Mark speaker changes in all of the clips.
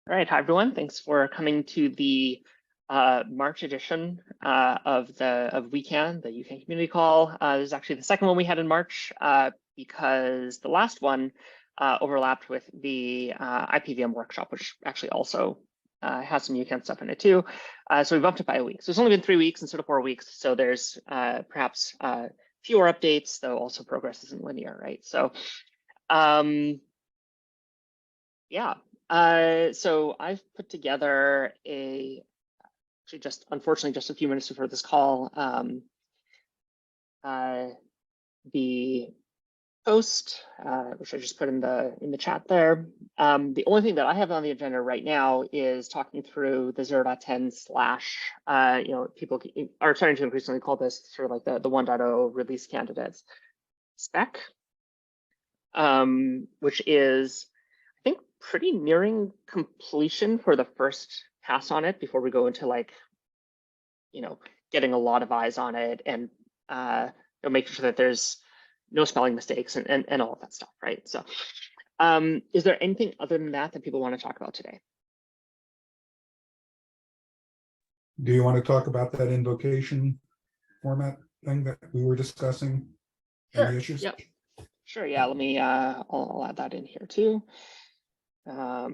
Speaker 1: All right, hi everyone. Thanks for coming to the March edition of WeCAN, the UCAN Community Call. This is actually the second one we had in March because the last one overlapped with the IPVM workshop, which actually also has some UCAN stuff in it too. So we bumped it by a week. So it's only been 3 weeks instead of 4 weeks. So there's perhaps fewer updates, though also progress isn't linear, right? So yeah. So I've put together unfortunately just a few minutes before this call, the post, which I just put in the chat there. The only thing that I have on the agenda right now is talking through the 0.10/, people are starting to increasingly call this sort of like the 1.0 release candidates spec, which is pretty nearing completion for the first pass on it before we go into getting a lot of eyes on it and making sure that there's no spelling mistakes and all of that stuff, right? So is there anything other than that people want to talk about today?
Speaker 2: Do you want to talk about that invocation format thing that we were discussing?
Speaker 1: Sure.
Speaker 2: Any issues?
Speaker 1: Yep. Sure. Yeah. Let me. I'll add that in here too.
Speaker 3: I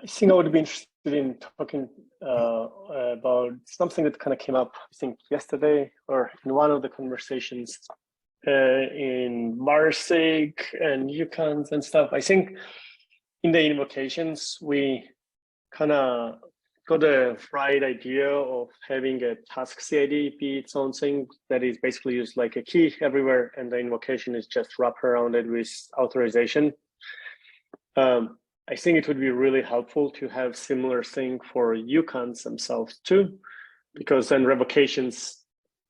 Speaker 3: think I would be interested in talking about something that kind of came up, I think, yesterday or in one of the conversations in MARSIG and UCANs and stuff. I think in the invocations, we kind of got a right idea of having a task CID be its own thing that is basically used like a key everywhere, and the invocation is just wrapped around it with authorization. I think it would be really helpful to have similar thing for UCANs themselves too, because then revocations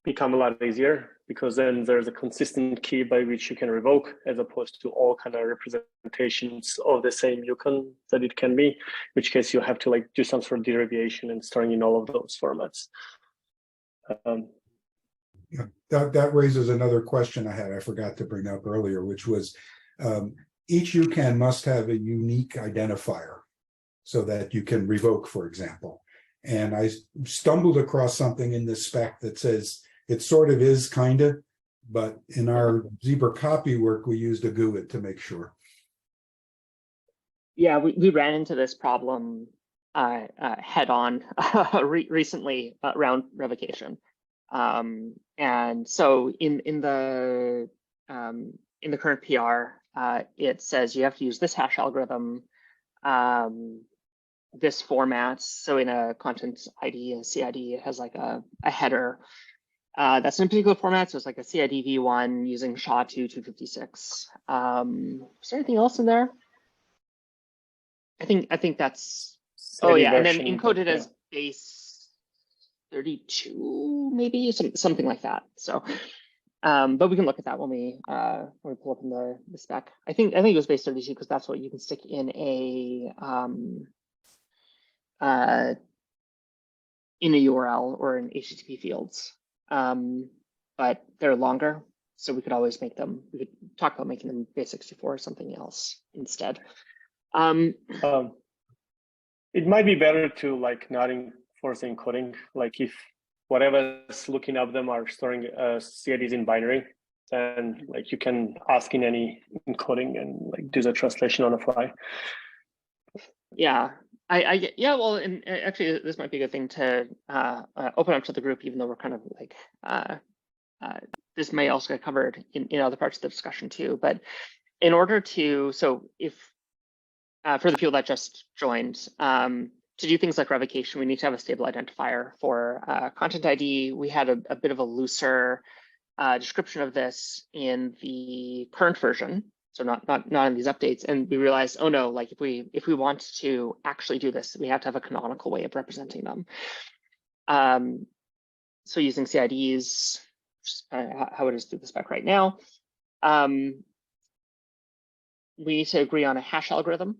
Speaker 3: become a lot easier, because then there's a consistent key by which you can revoke, as opposed to all kind of representations of the same UCAN that it can be, in which case you have to do some sort of derivation and storing in all of those formats.
Speaker 2: Yeah, that raises another question I had. I forgot to bring up earlier, which was each UCAN must have a unique identifier so that you can revoke, for example. And I stumbled across something in this spec that says it sort of is kind of, but in our Zebra copy work, we used a GUID to make sure.
Speaker 1: Yeah, we ran into this problem head on recently around revocation. And so in the current PR, it says you have to use this hash algorithm, this format. So in a content ID, a CID, it has like a header that's in a particular format. So it's like a CID v1 using SHA-2 256. Is there anything else in there? I think that's CID and then encoded as base 32, maybe something like that. So but we can look at that when we pull up in the spec. I think it was base 32 because that's what you can stick in a URL or in HTTP fields. But they're longer, so we could always make them. We could talk about making them base 64 or something else instead.
Speaker 3: It might be better to not enforce encoding, if whatever's looking up them are storing CIDs in binary, then you can ask in any encoding and do the translation on the fly.
Speaker 1: Yeah, yeah. Well, and actually, this might be a good thing to open up to the group, even though we're kind of this may also get covered in other parts of the discussion too. But in order to, so if for the people that just joined, to do things like revocation, we need to have a stable identifier for content ID. We had a bit of a looser description of this in the current version, so not in these updates. And we realized, oh no, if we want to actually do this, we have to have a canonical way of representing them. So using CIDs, how it is through the spec right now, we need to agree on a hash algorithm,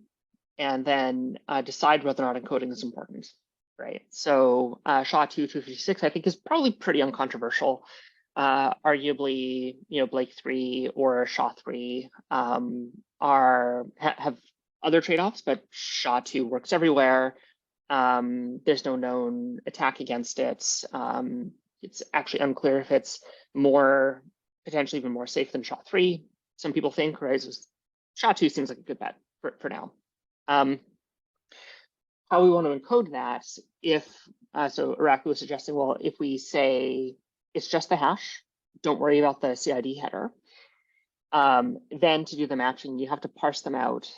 Speaker 1: and then decide whether or not encoding is important, right? So SHA-2 256, I think, is probably pretty uncontroversial. Arguably, Blake 3 or SHA-3 have other trade-offs, but SHA-2 works everywhere. There's no known attack against it. It's actually unclear if it's potentially even more safe than SHA-3. Some people think, right? So SHA-2 seems like a good bet for now. How we want to encode that, so Iraqi was suggesting, well, if we say it's just the hash, don't worry about the CID header. Then to do the matching, you have to parse them out,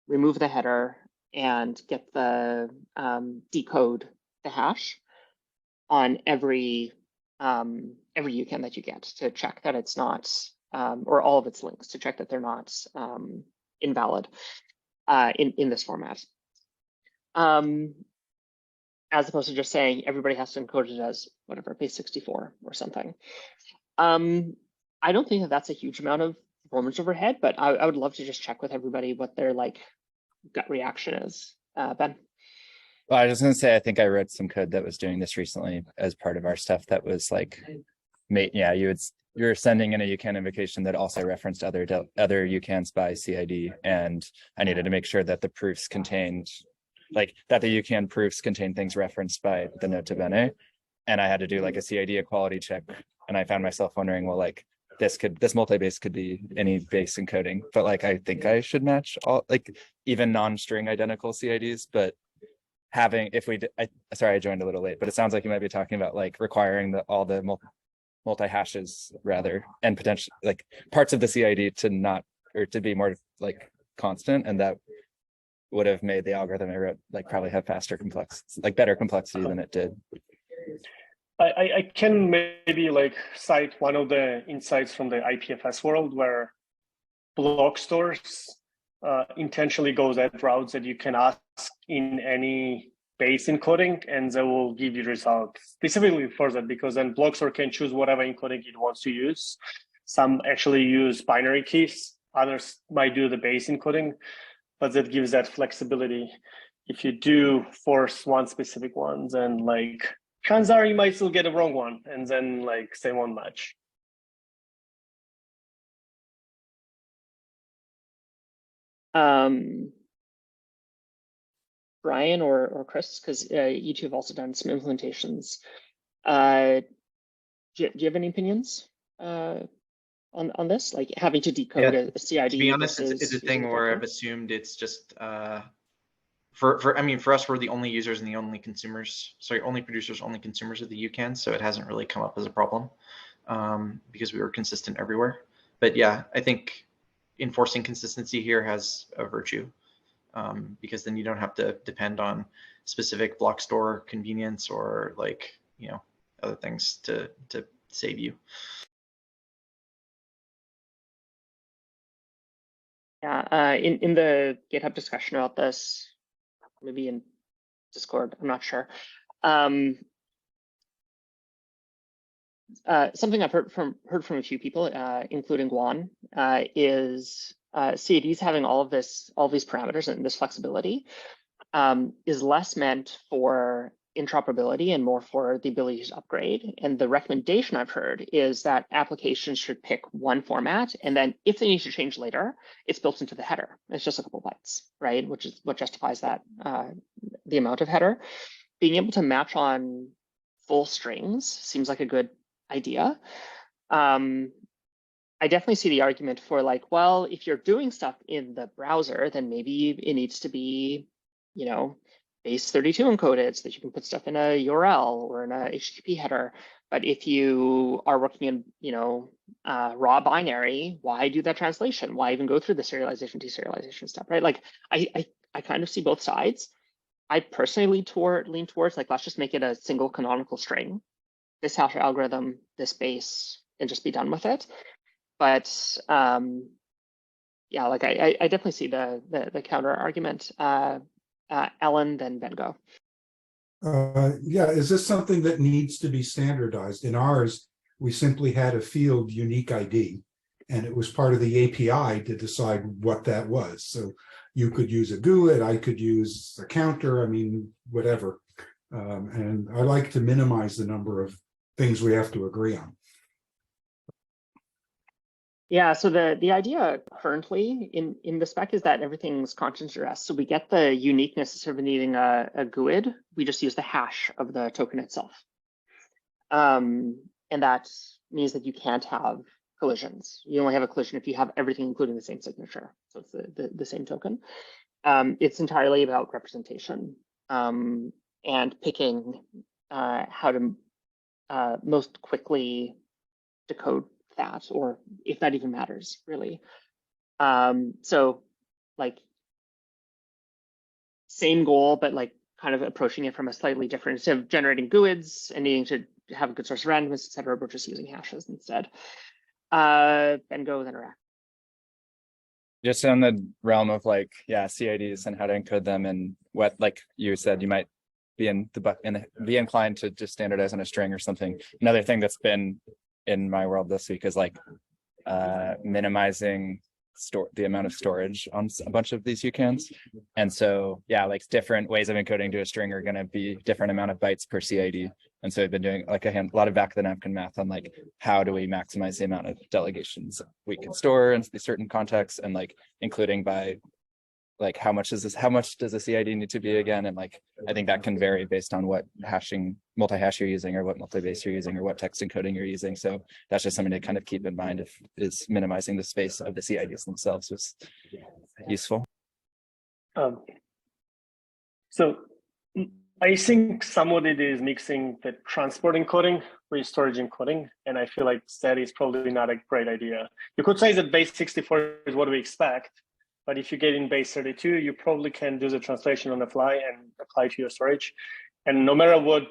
Speaker 1: remove the header, and get the decode the hash on every UCAN that you get to check that it's not, or all of its links to check that they're not invalid in this format. As opposed to just saying everybody has to encode it as whatever, base 64 or something. I don't think that that's a huge amount of performance overhead, but I would love to just check with everybody what their like gut reaction is. Ben?
Speaker 4: Well, I was going to say, I think I read some code that was doing this recently as part of our stuff that was like, yeah, you're sending in a UCAN invocation that also referenced other UCANs by CID, and I needed to make sure that the proofs contained, like that the UCAN proofs contain things referenced by the nota bene, and I had to do like a CID equality check, and I found myself wondering, well, like this multi-base could be any base encoding, but like I think I should match all, like even non-string identical CIDs, but having, sorry, I joined a little late, but it sounds like you might be talking about like requiring all the multi-hashes rather, and potentially like parts of the CID to be more like constant, and that would have made the algorithm I wrote like probably have better complexity than it did.
Speaker 3: I can maybe like cite one of the insights from the IPFS world where block stores intentionally goes at routes that you can ask in any base encoding, and they will give you results specifically for that, because then block store can choose whatever encoding it wants to use. Some actually use binary keys, others might do the base encoding, but that gives that flexibility. If you do force one specific one, then like chances are you might still get a wrong one, and then like they won't match.
Speaker 1: Brian or Chris, because you two have also done some implementations. Do you have any opinions on this? Like having to decode a CID?
Speaker 5: To be honest, it's a thing where I've assumed it's just I mean, for us, we're the only users and the only consumers. Sorry, only producers, only consumers of the UCAN, so it hasn't really come up as a problem because we were consistent everywhere. But yeah, I think enforcing consistency here has a virtue. Because then you don't have to depend on specific block store convenience or like, you know, other things to save you.
Speaker 1: Yeah, in the GitHub discussion about this, maybe in Discord, I'm not sure. Something I've heard from a few people, including Juan, is CIDs having all these parameters and this flexibility is less meant for interoperability and more for the ability to upgrade. And the recommendation I've heard is that applications should pick one format, and then if they need to change later, it's built into the header. It's just a couple bytes, right? Which is what justifies that the amount of header. Being able to match on full strings seems like a good idea. I definitely see the argument for like, well, if you're doing stuff in the browser, then maybe it needs to be, you know, base 32 encoded so that you can put stuff in a URL or in a HTTP header. But if you are working in, you know, raw binary, why do that translation? Why even go through the serialization, deserialization step, right? Like, I kind of see both sides. I personally lean towards like, let's just make it a single canonical string, this hash algorithm, this base, and just be done with it. But yeah, like I definitely see the counter argument. Ellen, then Ben go.
Speaker 2: Yeah, is this something that needs to be standardized? In ours, we simply had a field unique ID, and it was part of the API to decide what that was. So you could use a GUID, I could use a counter, I mean, whatever. And I like to minimize the number of things we have to agree on.
Speaker 1: Yeah, so the idea currently in the spec is that everything's constant addressed. So we get the uniqueness instead of needing a GUID, we just use the hash of the token itself. And that means that you can't have collisions. You only have a collision if you have everything including the same signature. So it's the same token. It's entirely about representation and picking how to most quickly decode that, or if that even matters, really. So like same goal, but like kind of approaching it from a slightly different, instead of generating GUIDs and needing to have a good source of randomness, et cetera, we're just using hashes instead. And go with interact.
Speaker 4: Just on the realm of like, yeah, CIDs and how to encode them, and what, like you said, you might be be inclined to just standardize on a string or something. Another thing that's been in my world this week is like minimizing the amount of storage on a bunch of these UCANs. And so, yeah, like different ways of encoding to a string are going to be different amount of bytes per CID. And so I've been doing like a lot of back of the napkin math on like, how do we maximize the amount of delegations we can store in certain contexts, and like including by like how much does the CID need to be again? And like, I think that can vary based on what multi-hash you're using, or what multi-base you're using, or what text encoding you're using. So that's just something to kind of keep in mind, if is minimizing the space of the CIDs themselves was useful.
Speaker 3: So I think some of it is mixing the transport encoding with storage encoding, and I feel like that is probably not a great idea. You could say that base 64 is what we expect, but if you get in base 32, you probably can do the translation on the fly and apply to your storage. And no matter what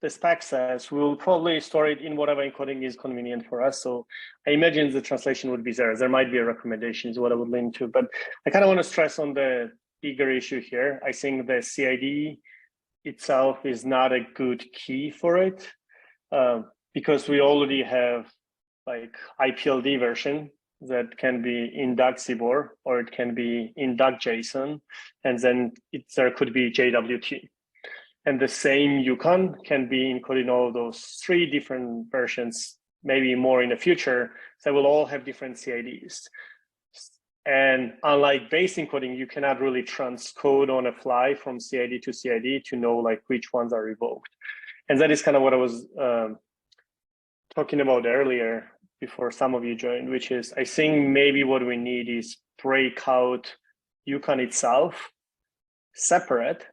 Speaker 3: the spec says, we'll probably store it in whatever encoding is convenient for us. So I imagine the translation would be there. There might be a recommendation is what I would lean to, but I kind of want to stress on the bigger issue here. I think the CID itself is not a good key for it, because we already have like IPLD version that can be in DuckCBOR, or it can be in DuckJSON, and then there could be JWT. And the same UCAN can be encoded in all of those 3 different versions, maybe more in the future, that will all have different CIDs. And unlike base encoding, you cannot really transcode on a fly from CID to CID to know like which ones are revoked. And that is kind of what I was talking about earlier before some of you joined, which is I think maybe what we need is break out UCAN itself separate.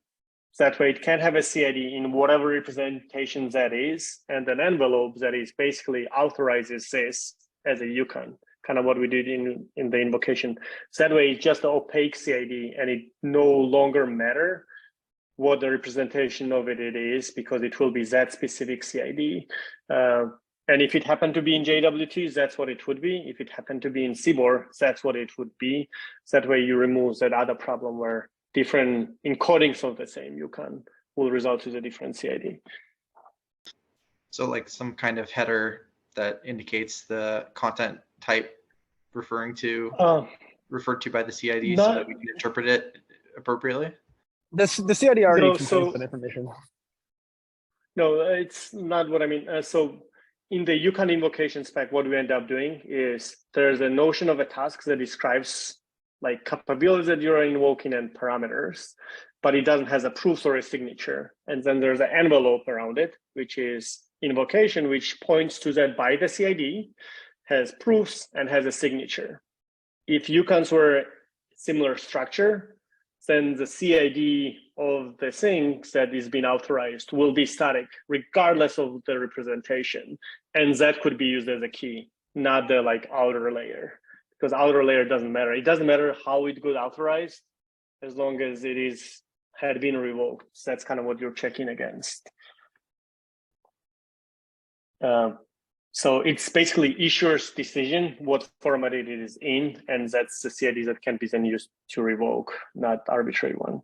Speaker 3: That way it can have a CID in whatever representation that is, and an envelope that is basically authorizes this as a UCAN, kind of what we did in the invocation. So that way it's just an opaque CID, and it no longer matter what the representation of it is, because it will be that specific CID. And if it happened to be in JWT, that's what it would be. If it happened to be in CBOR, that's what it would be. So that way you remove that other problem where different encodings of the same UCAN will result to the different CID.
Speaker 5: So like some kind of header that indicates the content type referred to by the CID, so that we can interpret it appropriately.
Speaker 6: The CID already contains that information.
Speaker 3: No, it's not what I mean. So in the UCAN invocation spec, what we end up doing is there's a notion of a task that describes like capabilities that you're invoking and parameters, but it doesn't have a proof or a signature. And then there's an envelope around it, which is invocation, which points to that by the CID, has proofs and has a signature. If UCANs were similar structure, then the CID of the things that is being authorized will be static, regardless of the representation. And that could be used as a key, not the like outer layer, because outer layer doesn't matter. It doesn't matter how it got authorized, as long as it had been revoked. So that's kind of what you're checking against. So it's basically issuer's decision what format it is in, and that's the CID that can be then used to revoke, not arbitrary one.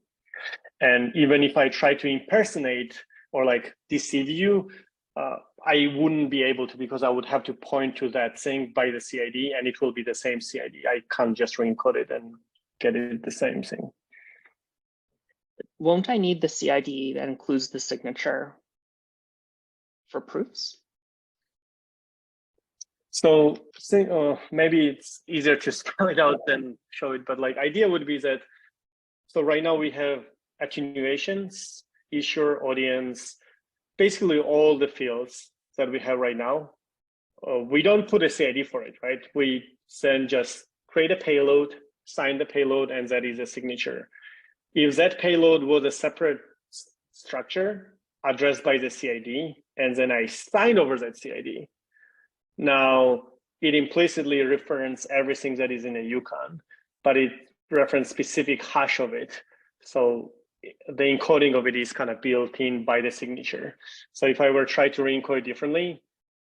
Speaker 3: And even if I try to impersonate or like deceive you, I wouldn't be able to, because I would have to point to that thing by the CID, and it will be the same CID. I can't just re-encode it and get it the same thing.
Speaker 1: Won't I need the CID that includes the signature for proofs?
Speaker 3: So maybe it's easier to spell it out than show it, but like idea would be that, so right now we have attenuations, issuer, audience, basically all the fields that we have right now. We don't put a CID for it, right? We then just create a payload, sign the payload, and that is a signature. If that payload was a separate structure addressed by the CID, and then I signed over that CID, now it implicitly references everything that is in a UCAN, but it references specific hash of it. So the encoding of it is kind of built in by the signature. So if I were to try to re-encode it differently,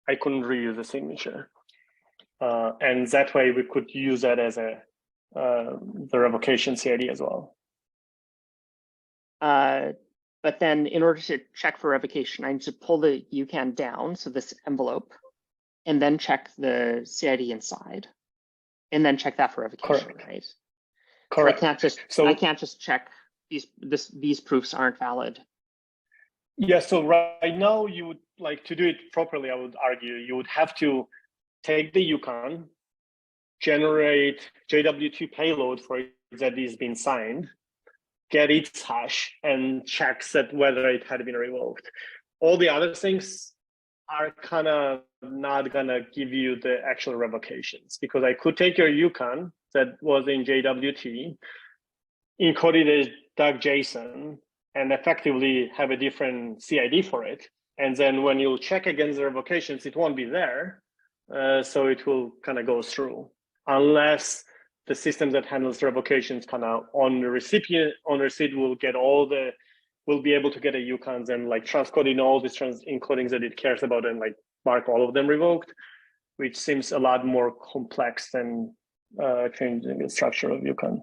Speaker 3: I couldn't reuse the signature. And that way we could use that as the revocation CID as well.
Speaker 1: But then in order to check for revocation, I need to pull the UCAN down, so this envelope, and then check the CID inside, and then check that for revocation,
Speaker 3: Correct.
Speaker 1: right?
Speaker 3: Correct.
Speaker 1: So I can't just check these proofs aren't valid.
Speaker 3: Yeah, so right now you would, like, to do it properly, I would argue you would have to take the UCAN, generate JWT payload for it that is being signed, get its hash, and checks that whether it had been revoked. All the other things are kind of not gonna give you the actual revocations, because I could take your UCAN that was in JWT, encode it as .json, and effectively have a different CID for it. And then when you check against the revocations, it won't be there. So it will kind of go through, unless the system that handles revocations kind of on the recipient, on receipt will get will be able to get a UCANs and like transcode in all these encodings that it cares about and like mark all of them revoked, which seems a lot more complex than changing the structure of UCAN.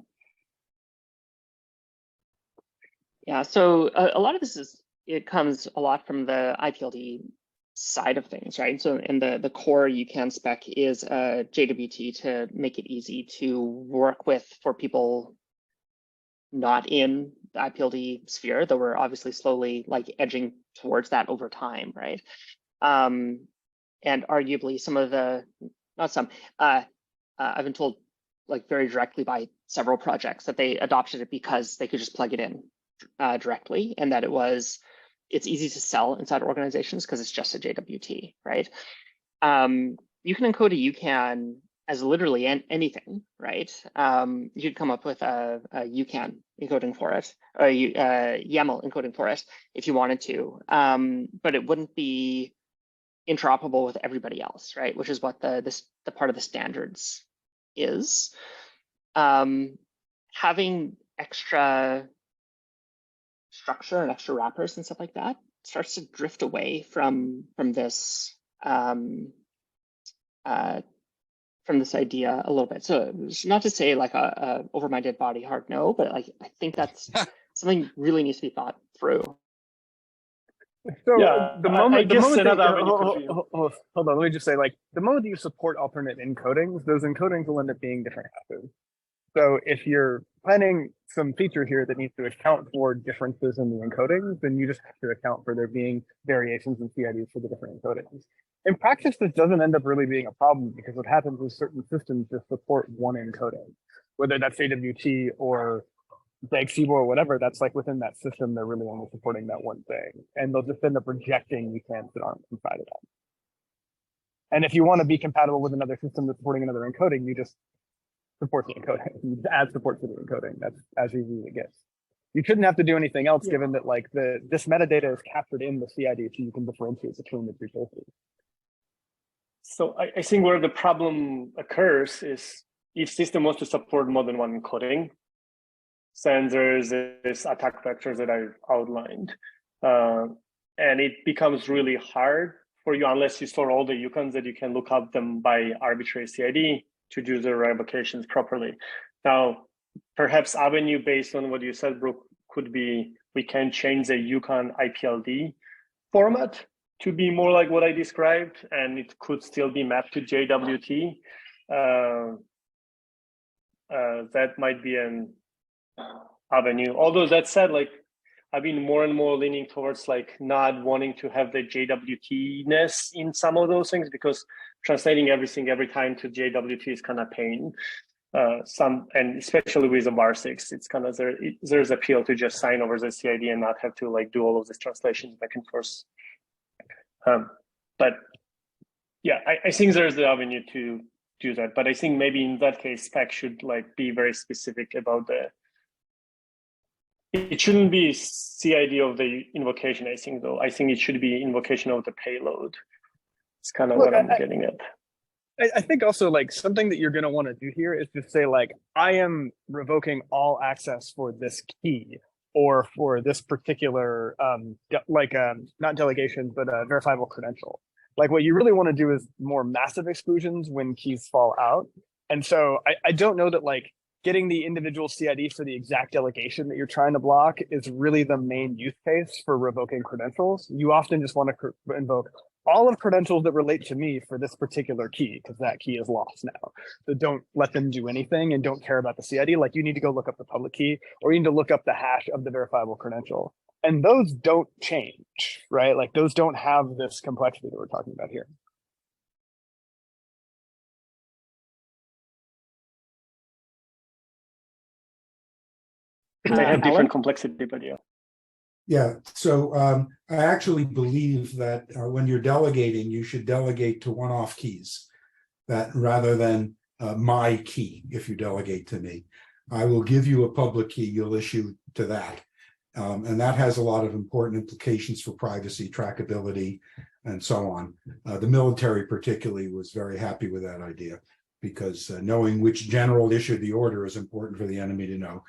Speaker 1: Yeah, so a lot of this comes a lot from the IPLD side of things, right? So in the core UCAN spec is JWT to make it easy to work with for people not in the IPLD sphere, though we're obviously slowly like edging towards that over time, right? And arguably some of the, not some, I've been told like very directly by several projects that they adopted it because they could just plug it in directly, and that it's easy to sell inside organizations because it's just a JWT, right? You can encode a UCAN as literally anything, right? You could come up with a UCAN encoding for it, or a YAML encoding for it if you wanted to, but it wouldn't be interoperable with everybody else, right? Which is what the part of the standards is. Having extra structure and extra wrappers and stuff like that starts to drift away from this idea a little bit. So not to say like a over my dead body hard no, but like I think that's something really needs to be thought through.
Speaker 6: So
Speaker 3: Yeah,
Speaker 6: the moment,
Speaker 3: hold
Speaker 6: on, let me just say, like, the moment that you support alternate encodings, those encodings will end up being different hashes. So if you're planning some feature here that needs to account for differences in the encodings, then you just have to account for there being variations in CIDs for the different encodings. In practice, this doesn't end up really being a problem because what happens is certain systems just support one encoding, whether that's AWT or DAG-SIBO or whatever. That's like within that system, they're really only supporting that one thing, and they'll just end up rejecting UCANs that aren't inside of that. And if you want to be compatible with another system that's supporting another encoding, you just support the encoding. You just add support to the encoding. That's as easy as it gets. You shouldn't have to do anything else, given that like this metadata is captured in the CID, so you can differentiate between the two sources.
Speaker 3: So I think where the problem occurs is if system wants to support more than one encoding, then there's this attack vectors that I outlined. And it becomes really hard for you unless you store all the UCANs that you can look up them by arbitrary CID to do the revocations properly. Now, perhaps avenue based on what you said, Brooke, could be we can change the UCAN IPLD format to be more like what I described, and it could still be mapped to JWT. That might be an avenue. Although that said, like I've been more and more leaning towards like not wanting to have the JWT-ness in some of those things, because translating everything every time to JWT is kind of pain. And especially with the var6, it's kind of there's appeal to just sign over the CID and not have to like do all of these translations back and forth. But yeah, I think there's the avenue to do that. But I think maybe in that case, spec should like be very specific about it shouldn't be CID of the invocation, I think, though. I think it should be invocation of the payload. It's kind of what I'm getting at.
Speaker 6: I think also like something that you're going to want to do here is just say like, I am revoking all access for this key or for this particular, not delegation, but a verifiable credential. Like what you really want to do is more massive exclusions when keys fall out. And so I don't know that like getting the individual CID for the exact delegation that you're trying to block is really the main use case for revoking credentials. You often just want to invoke all of credentials that relate to me for this particular key, because that key is lost now. So don't let them do anything and don't care about the CID. Like you need to go look up the public key, or you need to look up the hash of the verifiable credential. And those don't change, right? Like those don't have this complexity that we're talking about here.
Speaker 3: They have different
Speaker 1: Alan?
Speaker 3: complexity, but yeah.
Speaker 2: Yeah, so I actually believe that when you're delegating, you should delegate to one-off keys, that rather than my key. If you delegate to me, I will give you a public key, you'll issue to that. And that has a lot of important implications for privacy, trackability, and so on. The military particularly was very happy with that idea, because knowing which general issued the order is important for the enemy to know.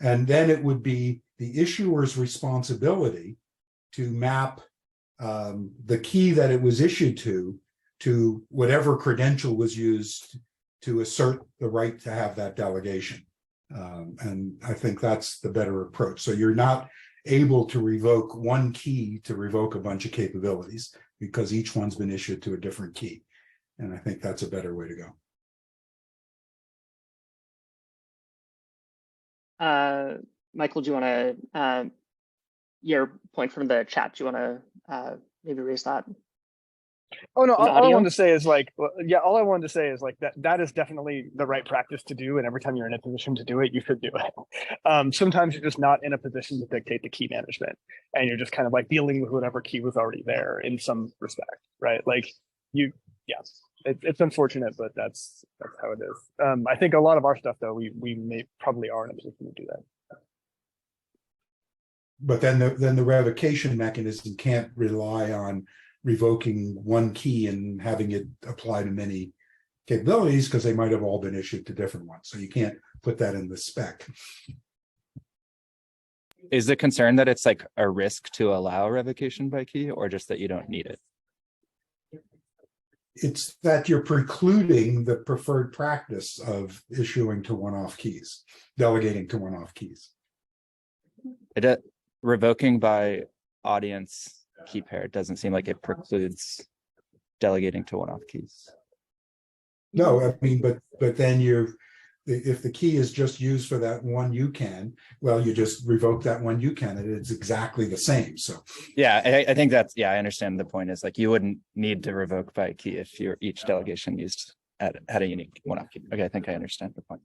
Speaker 2: And then it would be the issuer's responsibility to map the key that it was issued to whatever credential was used to assert the right to have that delegation. And I think that's the better approach. So you're not able to revoke one key to revoke a bunch of capabilities, because each one's been issued to a different key. And I think that's a better way to go.
Speaker 1: Michael, do you want to, your point from the chat, do you want to maybe raise that?
Speaker 6: Oh no, all I
Speaker 1: audio?
Speaker 6: wanted to say is like, yeah, all I wanted to say is like that is definitely the right practice to do. And every time you're in a position to do it, you should do it. Sometimes you're just not in a position to dictate the key management, and you're just kind of like dealing with whatever key was already there in some respect, right? Like it's unfortunate, but that's how it is. I think a lot of our stuff though, we may probably are in a position to do that.
Speaker 2: But then the revocation mechanism can't rely on revoking one key and having it apply to many capabilities, because they might have all been issued to different ones. So you can't put that in the spec.
Speaker 4: Is the concern that it's like a risk to allow revocation by key, or just that you don't need it?
Speaker 2: It's that you're precluding the preferred practice of issuing to one-off keys, delegating to one-off keys.
Speaker 4: Revoking by audience key pair doesn't seem like it precludes delegating to one-off keys.
Speaker 2: No, I mean, but then if the key is just used for that one UCAN, well, you just revoke that one UCAN and it's exactly the same. So
Speaker 4: yeah, I think that's, yeah, I understand the point is like you wouldn't need to revoke by key if each delegation used had a unique one-off key. Okay, I think I understand the point.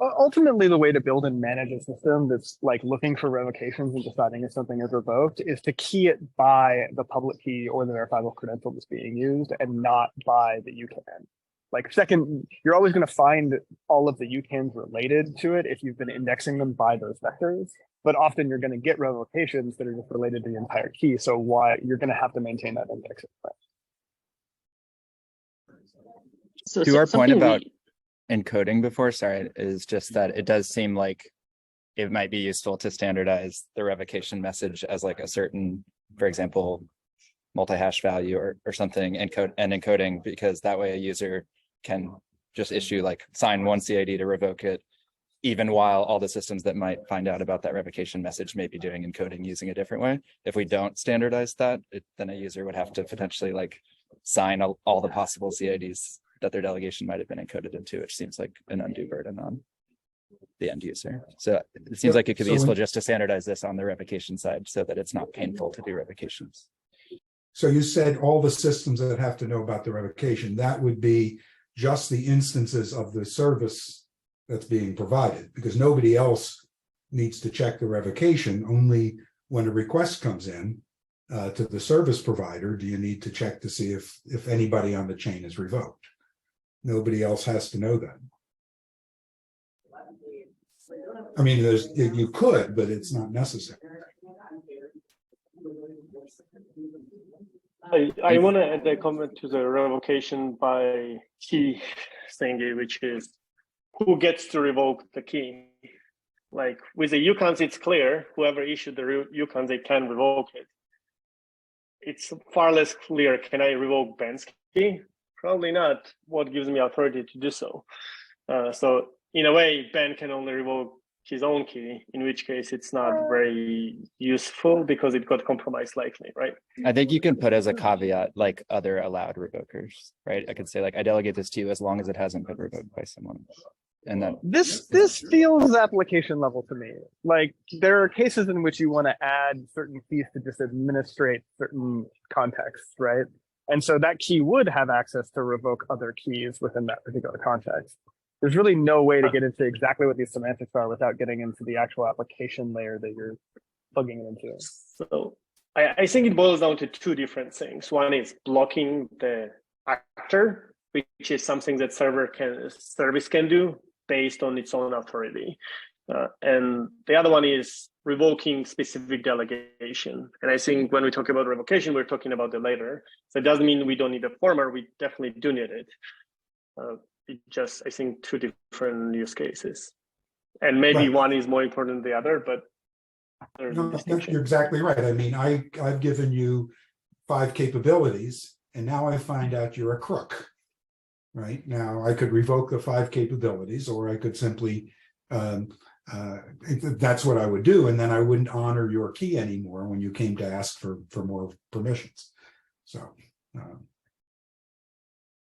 Speaker 6: Ultimately, the way to build and manage a system that's like looking for revocations and deciding if something is revoked is to key it by the public key or the verifiable credential that's being used, and not by the UCAN. Like second, you're always going to find all of the UCANs related to it if you've been indexing them by those vectors, but often you're going to get revocations that are just related to the entire key. So why you're going to have to maintain that index.
Speaker 1: So
Speaker 4: to our point about
Speaker 1: we
Speaker 4: encoding before, sorry, is just that it does seem like it might be useful to standardize the revocation message as like a certain, for example, multi-hash value or something encoding, because that way a user can just issue like sign one CID to revoke it, even while all the systems that might find out about that revocation message may be doing encoding using a different way. If we don't standardize that, then a user would have to potentially like sign all the possible CIDs that their delegation might have been encoded into, which seems like an undue burden on the end user. So it seems like it could be
Speaker 2: So
Speaker 4: useful
Speaker 2: when-
Speaker 4: just to standardize this on the revocation side so that it's not painful to do revocations.
Speaker 2: So you said all the systems that have to know about the revocation, that would be just the instances of the service that's being provided, because nobody else needs to check the revocation. Only when a request comes in to the service provider do you need to check to see if anybody on the chain is revoked. Nobody else has to know that. I mean, you could, but it's not necessary.
Speaker 3: I want to add a comment to the revocation by key thingy, which is who gets to revoke the key. Like with the UCANs, it's clear whoever issued the UCANs, they can revoke it. It's far less clear. Can I revoke Ben's key? Probably not. What gives me authority to do so? So in a way, Ben can only revoke his own key, in which case it's not very useful because it got compromised likely, right?
Speaker 4: I think you can put as a caveat like other allowed revokers, right? I could say like I delegate this to you as long as it hasn't been revoked by someone. And then
Speaker 6: This feels application level to me. Like there are cases in which you want to add certain keys to just administrate certain contexts, right? And so that key would have access to revoke other keys within that particular context. There's really no way to get into exactly what these semantics are without getting into the actual application layer that you're plugging it into.
Speaker 3: So I think it boils down to two different things. One is blocking the actor, which is something that service can do based on its own authority. And the other one is revoking specific delegation. And I think when we talk about revocation, we're talking about the later. So it doesn't mean we don't need a former, we definitely do need it. It just, I think, two different use cases. And maybe
Speaker 2: Right.
Speaker 3: one is more important than the other, but there's a
Speaker 2: No,
Speaker 3: distinction.
Speaker 2: you're exactly right. I mean, I've given you 5 capabilities, and now I find out you're a crook. Right now, I could revoke the 5 capabilities, or I could simply that's what I would do, and then I wouldn't honor your key anymore when you came to ask for more permissions. So,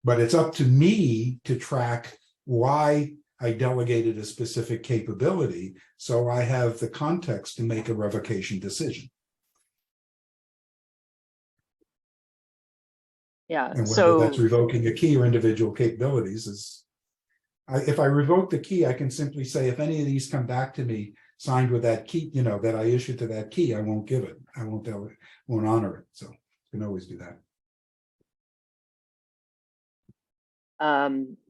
Speaker 2: but it's up to me to track why I delegated a specific capability, so I have the context to make a revocation decision.
Speaker 1: Yeah.
Speaker 2: And whether
Speaker 1: So
Speaker 2: that's revoking a key or individual capabilities is, if I revoke the key, I can simply say, if any of these come back to me signed with that key, that I issued to that key, I won't give it. I won't honor it. So you can always do that.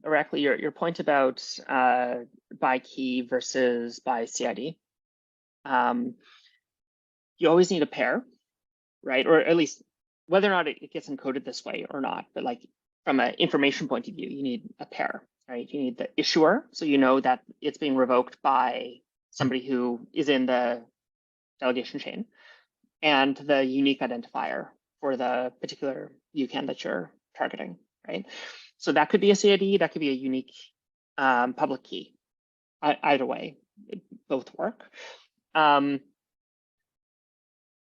Speaker 1: Oracle, your point about by key versus by CID. You always need a pair, right? Or at least whether or not it gets encoded this way or not, but like from an information point of view, you need a pair, right? You need the issuer, so you know that it's being revoked by somebody who is in the delegation chain, and the unique identifier for the particular UCAN that you're targeting, right? So that could be a CID, that could be a unique public key. Either way, both work.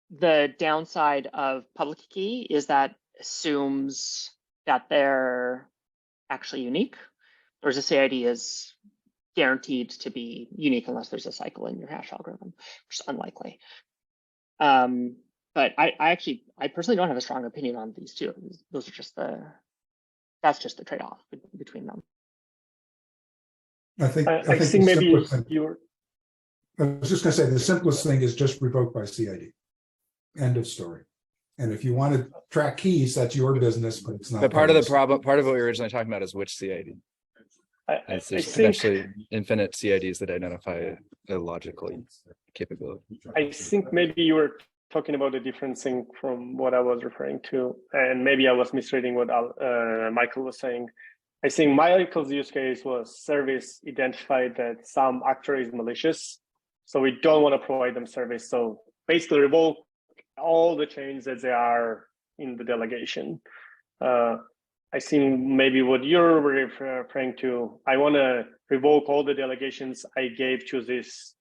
Speaker 1: The downside of public key is that assumes that they're actually unique, whereas a CID is guaranteed to be unique unless there's a cycle in your hash algorithm, which is unlikely. But I personally don't have a strong opinion on these two. Those are just that's just the trade-off between them.
Speaker 2: I think
Speaker 3: maybe you're.
Speaker 2: I was just going to say the simplest thing is just revoke by CID. End of story. And if you want to track keys, that's your business, but it's not.
Speaker 4: But part of the problem, part of what we were originally talking about is which CID. There's eventually infinite CIDs that identify a logical capability.
Speaker 3: I think maybe you were talking about a different thing from what I was referring to, and maybe I was misreading what Michael was saying. I think Michael's use case was service identified that some actor is malicious, so we don't want to provide them service. So basically revoke all the chains that they are in the delegation. I think maybe what you're referring to, I want to revoke all the delegations I gave to this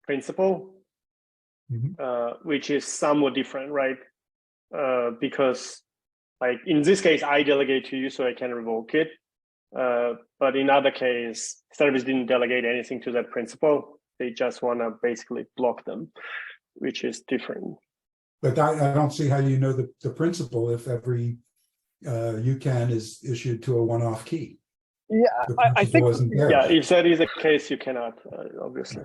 Speaker 3: principal, which is somewhat different, right? Because like in this case, I delegate to you so I can revoke it. But in other case, service didn't delegate anything to that principal. They just want to basically block them, which is different.
Speaker 2: But I don't see how you know the principle if every UCAN is issued to a one-off key.
Speaker 6: Yeah,
Speaker 2: The
Speaker 6: I
Speaker 2: principle
Speaker 6: think,
Speaker 2: wasn't there.
Speaker 3: Yeah, if that is the case, you cannot, obviously.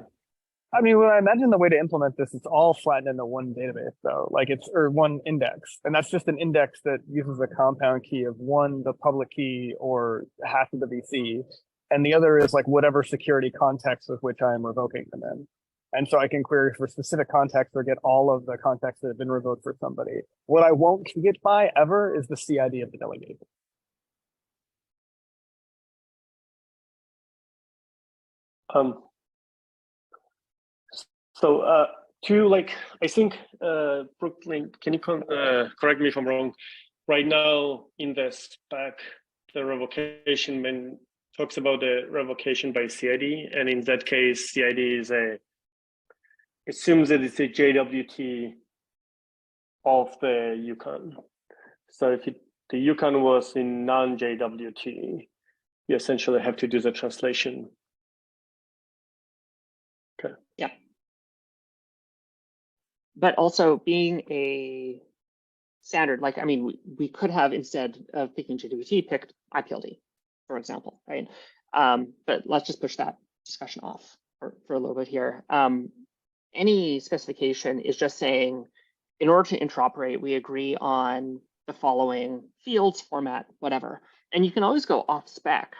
Speaker 6: I mean, when I imagine the way to implement this, it's all flattened into one database though, like or one index. And that's just an index that uses a compound key of one, the public key or half of the VC. And the other is like whatever security context with which I am revoking them in. And so I can query for specific context or get all of the contexts that have been revoked for somebody. What I won't get by ever is the CID of the delegate.
Speaker 3: So I think, Brooklyn, can you correct me if I'm wrong? Right now in the spec, the revocation talks about the revocation by CID, and in that case, CID is assumes that it's a JWT of the UCAN. So if the UCAN was in non-JWT, you essentially have to do the translation. Okay.
Speaker 1: Yeah. But also being a standard, like, I mean, we could have, instead of picking JWT, picked IPLD, for example, right? But let's just push that discussion off for a little bit here. Any specification is just saying, in order to interoperate, we agree on the following fields, format, whatever. And you can always go off spec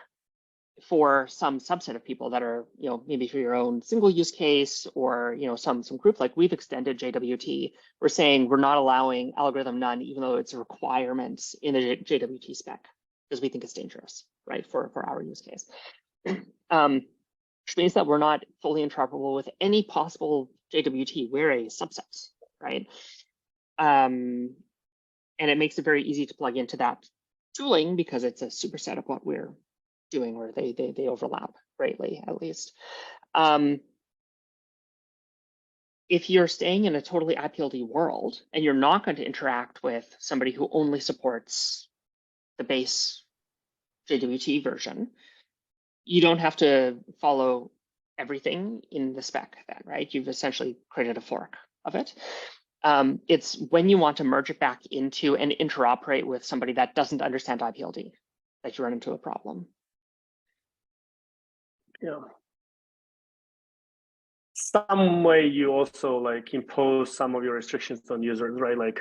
Speaker 1: for some subset of people that are, maybe for your own single use case or, some group. Like we've extended JWT. We're saying we're not allowing algorithm none, even though it's a requirement in the JWT spec, because we think it's dangerous, right, for our use case. Which means that we're not fully interoperable with any possible JWT. We're a subset, right? And it makes it very easy to plug into that tooling because it's a superset of what we're doing, where they overlap greatly, at least. If you're staying in a totally IPLD world and you're not going to interact with somebody who only supports the base JWT version, you don't have to follow everything in the spec then, right? You've essentially created a fork of it. It's when you want to merge it back into and interoperate with somebody that doesn't understand IPLD that you run into a problem.
Speaker 3: Yeah. Some way you also impose some of your restrictions on users, right? Like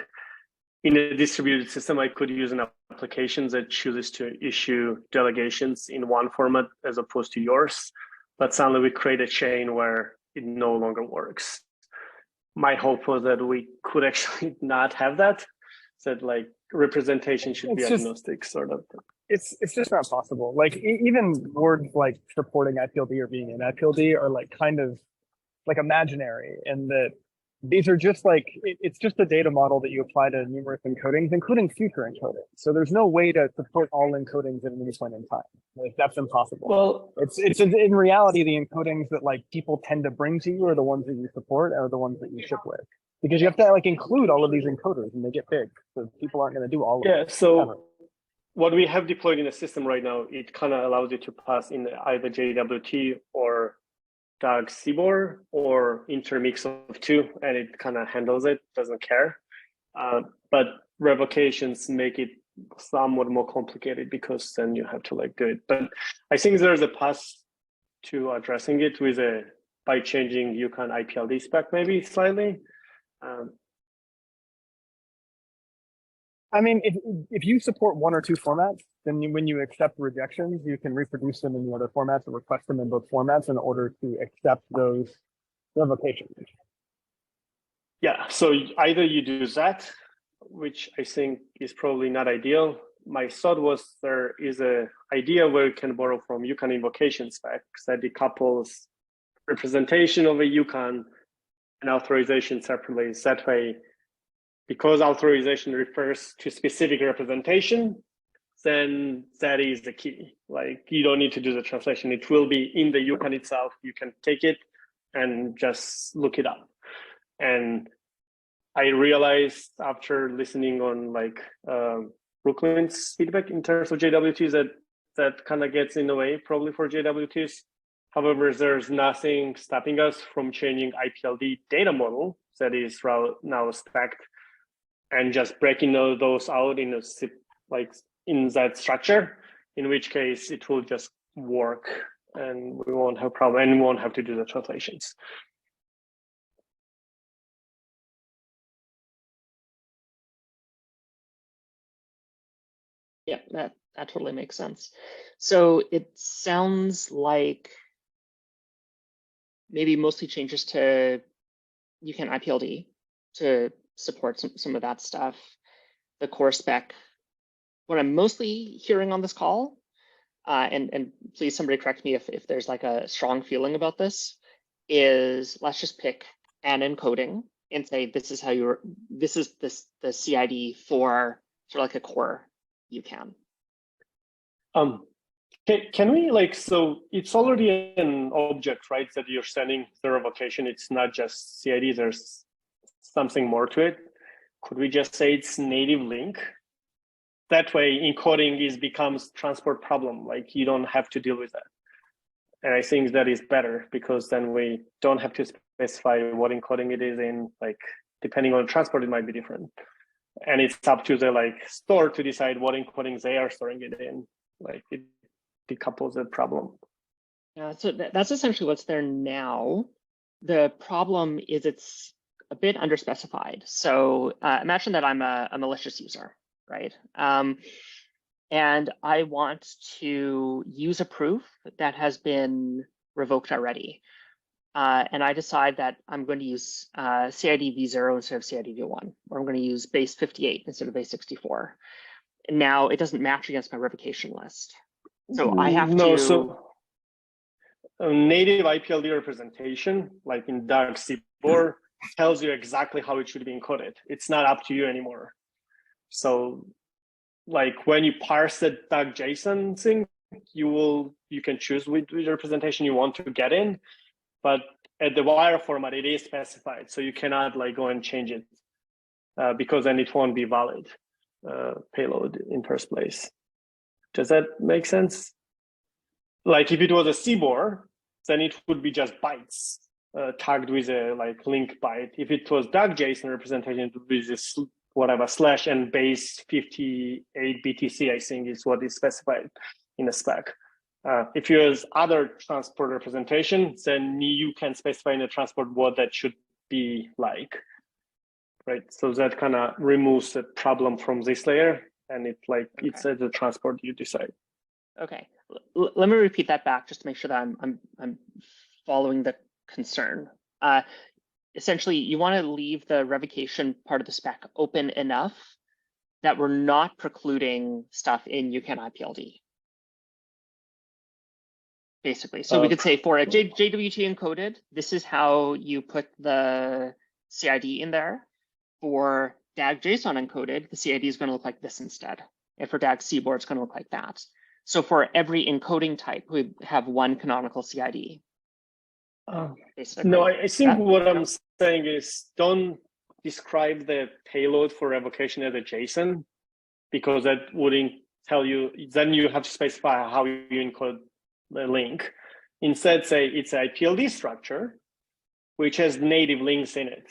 Speaker 3: in a distributed system, I could use an application that chooses to issue delegations in one format as opposed to yours, but suddenly we create a chain where it no longer works. My hope was that we could actually not have that, so that representation should be agnostic, sort of.
Speaker 6: It's just not possible. Like even words like supporting IPLD or being in IPLD are kind of imaginary, and that these are just it's just a data model that you apply to numerous encodings, including future encodings. So there's no way to support all encodings at any point in time. That's impossible.
Speaker 3: Well,
Speaker 6: it's in reality, the encodings that people tend to bring to you are the ones that you support, are the ones that you ship with, because you have to include all of these encoders and they get big, so people aren't going to do all of them.
Speaker 3: Yeah. So what we have deployed in the system right now, it kind of allows you to pass in either JWT or DAG CBOR or intermix of two, and it kind of handles it, doesn't care. But revocations make it somewhat more complicated because then you have to do it. But I think there's a path to addressing it by changing UCAN IPLD spec maybe slightly.
Speaker 6: I mean, if you support one or two formats, then when you accept rejections, you can reproduce them in the other formats or request them in both formats in order to accept those revocations.
Speaker 3: Yeah, so either you do that, which I think is probably not ideal. My thought was there is an idea where you can borrow from UCAN invocation specs that decouples representation of a UCAN and authorization separately. That way, because authorization refers to specific representation, then that is the key. You don't need to do the translation. It will be in the UCAN itself. You can take it and just look it up. And I realized after listening on Brooklyn's feedback in terms of JWT that that kind of gets in the way probably for JWTs. However, there's nothing stopping us from changing IPLD data model that is now stacked and just breaking those out in a like in that structure, in which case it will just work and we won't have problem and we won't have to do the translations.
Speaker 1: Yeah, that totally makes sense. So it sounds like maybe mostly changes to UCAN IPLD to support some of that stuff. The core spec. What I'm mostly hearing on this call, and please somebody correct me if there's like a strong feeling about this, is let's just pick an encoding and say this is how this is the CID for sort of like a core UCAN.
Speaker 3: Can we like, so it's already an object, right, that you're sending the revocation. It's not just CID, there's something more to it. Could we just say it's native link? That way encoding becomes transport problem, like you don't have to deal with that. And I think that is better because then we don't have to specify what encoding it is in, like depending on transport, it might be different. And it's up to the like store to decide what encodings they are storing it in. Like it decouples the problem.
Speaker 1: Yeah, so that's essentially what's there now. The problem is it's a bit underspecified. So imagine that I'm a malicious user, right? And I want to use a proof that has been revoked already. And I decide that I'm going to use CID v0 instead of CID v1, or I'm going to use base 58 instead of base 64. And now it doesn't match against my revocation list. So I have to.
Speaker 3: So a native IPLD representation, like in DAG CBOR, tells you exactly how it should be encoded. It's not up to you anymore. So like when you parse the DAG JSON thing, you can choose which representation you want to get in, but at the wire format, it is specified. So you cannot like go and change it because then it won't be valid payload in first place. Does that make sense? Like if it was a CBOR, then it would be just bytes tagged with a like link byte. If it was DAG JSON representation, it would be this whatever slash and base 58 BTC, I think is what is specified in the spec. If you use other transport representation, then you can specify in the transport what that should be like, right? So that kind of removes the problem from this layer, and it like okay. It's the transport you decide.
Speaker 1: Okay, let me repeat that back just to make sure that I'm following the concern. Essentially, you want to leave the revocation part of the spec open enough that we're not precluding stuff in UCAN IPLD. Basically, so we could say for a JWT encoded, this is how you put the CID in there. For DAG JSON encoded, the CID is going to look like this instead. And for DAG CBOR, it's going to look like that. So for every encoding type, we have one canonical CID.
Speaker 3: No, I think what I'm saying is don't describe the payload for revocation as a JSON, because that wouldn't tell you, then you have to specify how you encode the link. Instead, say it's an IPLD structure, which has native links in it.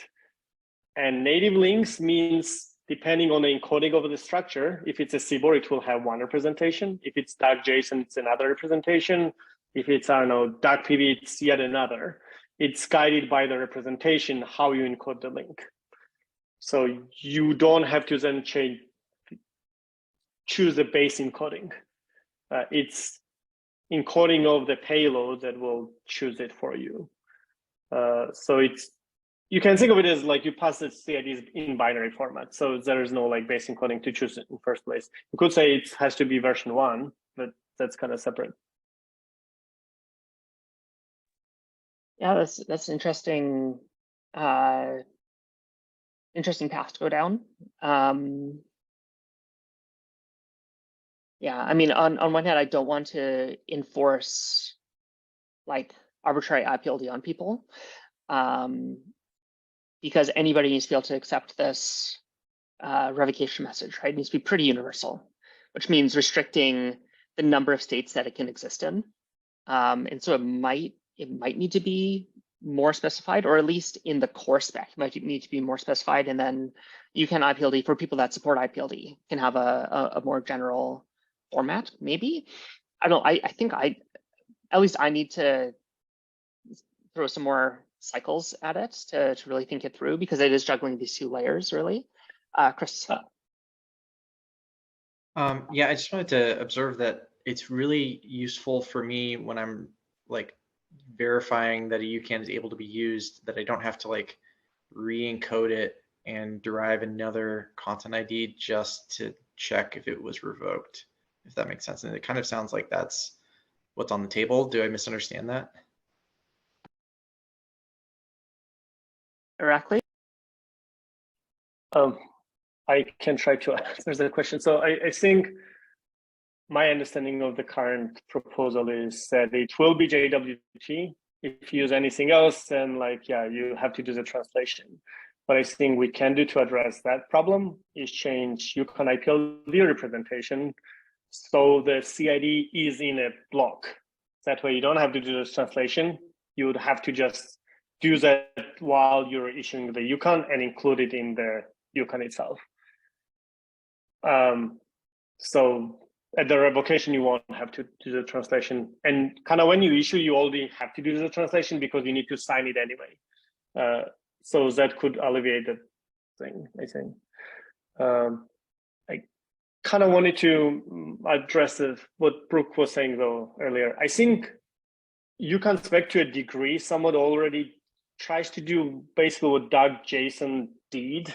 Speaker 3: And native links means depending on the encoding of the structure, if it's a CBOR, it will have one representation. If it's DAG JSON, it's another representation. If it's, I don't know, DAG PV, it's yet another. It's guided by the representation, how you encode the link. So you don't have to then choose the base encoding. It's encoding of the payload that will choose it for you. So you can think of it as like you pass the CIDs in binary format. So there is no like base encoding to choose it in first place. You could say it has to be version 1, but that's kind of separate.
Speaker 1: Yeah, that's interesting. Interesting path to go down. Yeah, I mean, on one hand, I don't want to enforce like arbitrary IPLD on people, because anybody needs to be able to accept this revocation message, right? It needs to be pretty universal, which means restricting the number of states that it can exist in. And so it might need to be more specified, or at least in the core spec, it might need to be more specified. And then UCAN IPLD, for people that support IPLD, can have a more general format, maybe. I think at least I need to throw some more cycles at it to really think it through, because it is juggling these two layers, really. Chris.
Speaker 5: Yeah, I just wanted to observe that it's really useful for me when I'm like verifying that a UCAN is able to be used, that I don't have to like re-encode it and derive another content ID just to check if it was revoked, if that makes sense. And it kind of sounds like that's what's on the table. Do I misunderstand that?
Speaker 1: Directly.
Speaker 3: I can try to answer the question. So I think my understanding of the current proposal is that it will be JWT. If you use anything else, then like, yeah, you have to do the translation. What I think we can do to address that problem is change UCAN IPLD representation so the CID is in a block. That way you don't have to do this translation. You would have to just do that while you're issuing the UCAN and include it in the UCAN itself. So at the revocation, you won't have to do the translation. And kind of when you issue, you already have to do the translation because you need to sign it anyway. So that could alleviate the thing, I think. I kind of wanted to address what Brooke was saying though earlier. I think UCAN spec to a degree somewhat already tries to do basically what Doug Jason did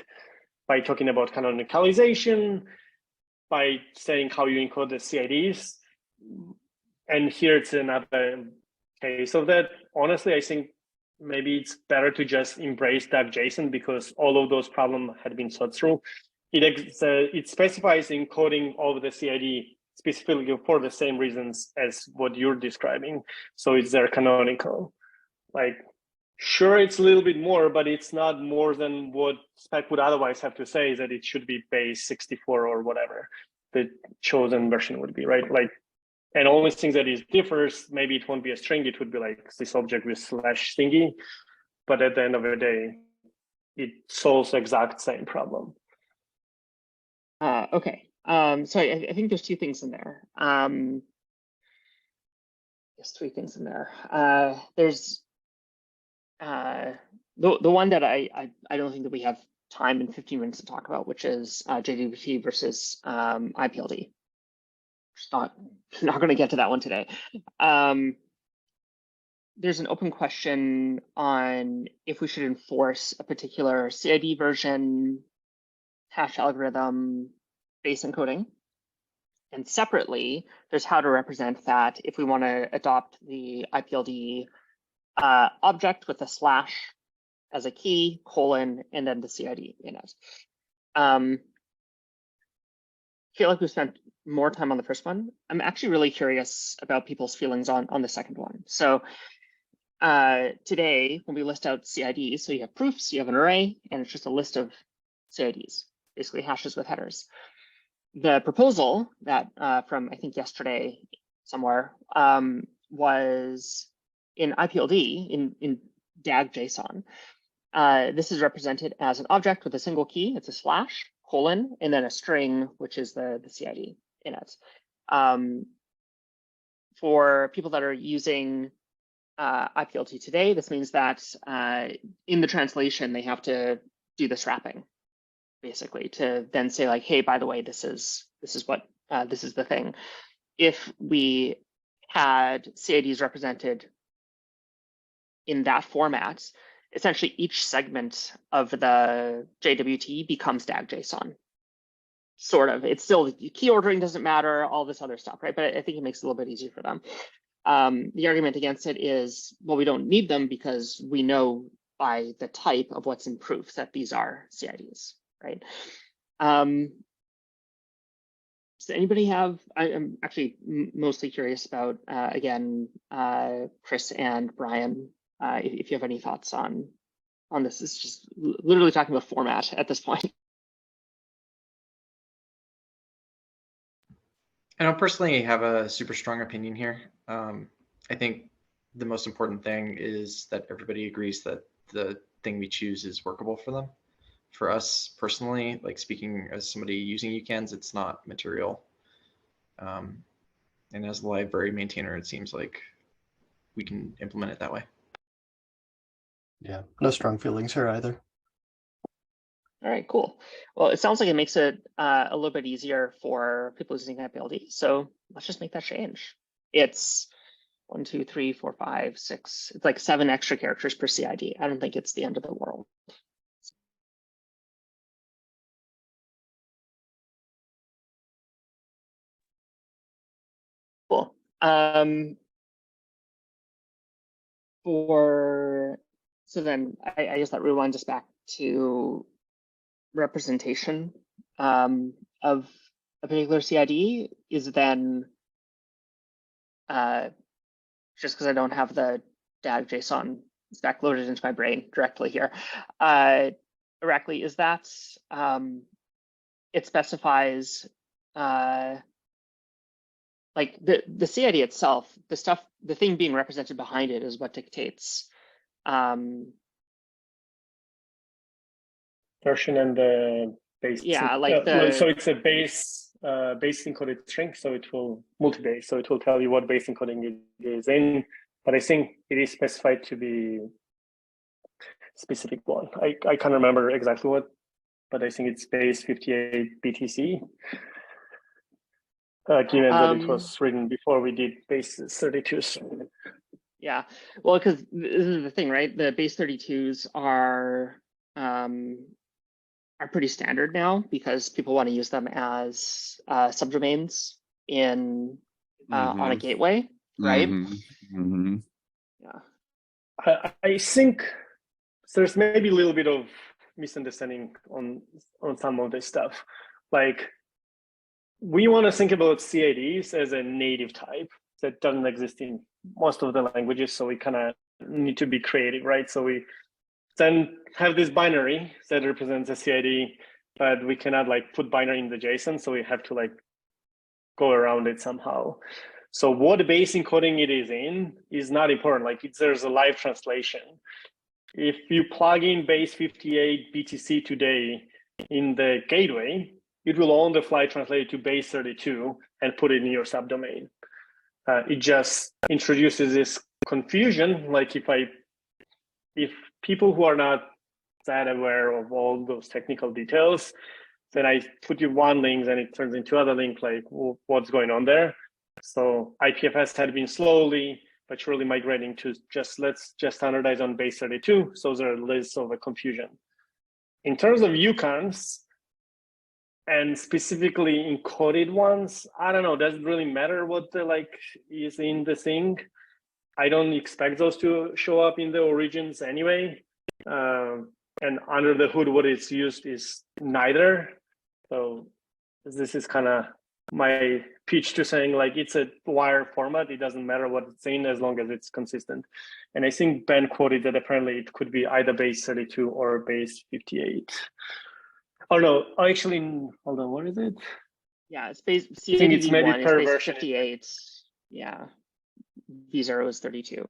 Speaker 3: by talking about canonicalization, by saying how you encode the CIDs. And here it's another case of that. Honestly, I think maybe it's better to just embrace Doug Jason because all of those problems had been thought through. It specifies encoding of the CID specifically for the same reasons as what you're describing. So it's their canonical. Like, sure, it's a little bit more, but it's not more than what spec would otherwise have to say, that it should be base 64 or whatever the chosen version would be, right? Like, and only thing that is differs, maybe it won't be a string, it would be like this object with slash thingy, but at the end of the day, it solves the exact same problem.
Speaker 1: Okay. So I think there's two things in there. There's three things in there. There's the one that I don't think that we have time in 15 minutes to talk about, which is JWT versus IPLD. Just not going to get to that one today. There's an open question on if we should enforce a particular CID version, hash algorithm, base encoding. And separately, there's how to represent that if we want to adopt the IPLD object with a slash as a key, colon, and then the CID in it. I feel like we spent more time on the first one. I'm actually really curious about people's feelings on the second one. So today, when we list out CIDs, so you have proofs, you have an array, and it's just a list of CIDs, basically hashes with headers. The proposal that from I think yesterday somewhere was in IPLD in DAG JSON. This is represented as an object with a single key. It's a slash, colon, and then a string, which is the CID in it. For people that are using IPLD today, this means that in the translation, they have to do this wrapping, basically, to then say like, hey, by the way, this is the thing. If we had CIDs represented in that format, essentially each segment of the JWT becomes DAG JSON. Sort of. It's still key ordering doesn't matter, all this other stuff, right? But I think it makes it a little bit easier for them. The argument against it is, well, we don't need them because we know by the type of what's in proofs that these are CIDs, right? Does anybody have, I'm actually mostly curious about, again, Chris and Brian, if you have any thoughts on this. It's just literally talking about format at this point.
Speaker 5: I don't personally have a super strong opinion here. I think the most important thing is that everybody agrees that the thing we choose is workable for them. For us personally, like speaking as somebody using UCANs, it's not material. And as a library maintainer, it seems like we can implement it that way.
Speaker 7: Yeah, no strong feelings here either.
Speaker 1: All right, cool. Well, it sounds like it makes it a little bit easier for people using IPLD. So let's just make that change. It's 1, 2, 3, 4, 5, 6. It's like 7 extra characters per CID. I don't think it's the end of the world. Cool. So then I guess that rewinds us back to representation of a particular CID is then just because I don't have the data.json spec loaded into my brain directly here. Directly is that it specifies like the CID itself, the thing being represented behind it is what dictates
Speaker 3: version and the base.
Speaker 1: Yeah, like
Speaker 3: so it's a base encoded string, so it will multi-base, so it will tell you what base encoding it is in. But I think it is specified to be specific one. I can't remember exactly what, but I think it's base 58 BTC. Given that it was written before we did base 32s.
Speaker 1: Yeah, well, because this is the thing, right? The base 32s are pretty standard now because people want to use them as subdomains in on a gateway, right?
Speaker 3: Yeah, I think there's maybe a little bit of misunderstanding on some of this stuff. Like, we want to think about CIDs as a native type that doesn't exist in most of the languages, so we kind of need to be creative, right? So we then have this binary that represents a CID, but we cannot like put binary in the JSON, so we have to like go around it somehow. So what base encoding it is in is not important. Like there's a live translation. If you plug in base 58 BTC today in the gateway, it will on the fly translate it to base 32 and put it in your subdomain. It just introduces this confusion. Like if people who are not that aware of all those technical details, then I put you one link and it turns into other link, like, well, what's going on there? So IPFS had been slowly but surely migrating to let's just standardize on base 32. So there's less of a confusion. In terms of UCANs, and specifically encoded ones, I don't know, does it really matter what the like is in the thing? I don't expect those to show up in the origins anyway. And under the hood, what it's used is neither. So this is kind of my pitch to saying like it's a wire format. It doesn't matter what it's in as long as it's consistent. And I think Ben quoted that apparently it could be either base 32 or base 58. Oh no, actually, hold on, what is it?
Speaker 1: Yeah, it's base
Speaker 3: I think it's maybe
Speaker 1: CID1
Speaker 3: per
Speaker 1: is base
Speaker 3: version.
Speaker 1: 58. Yeah, V0 is 32.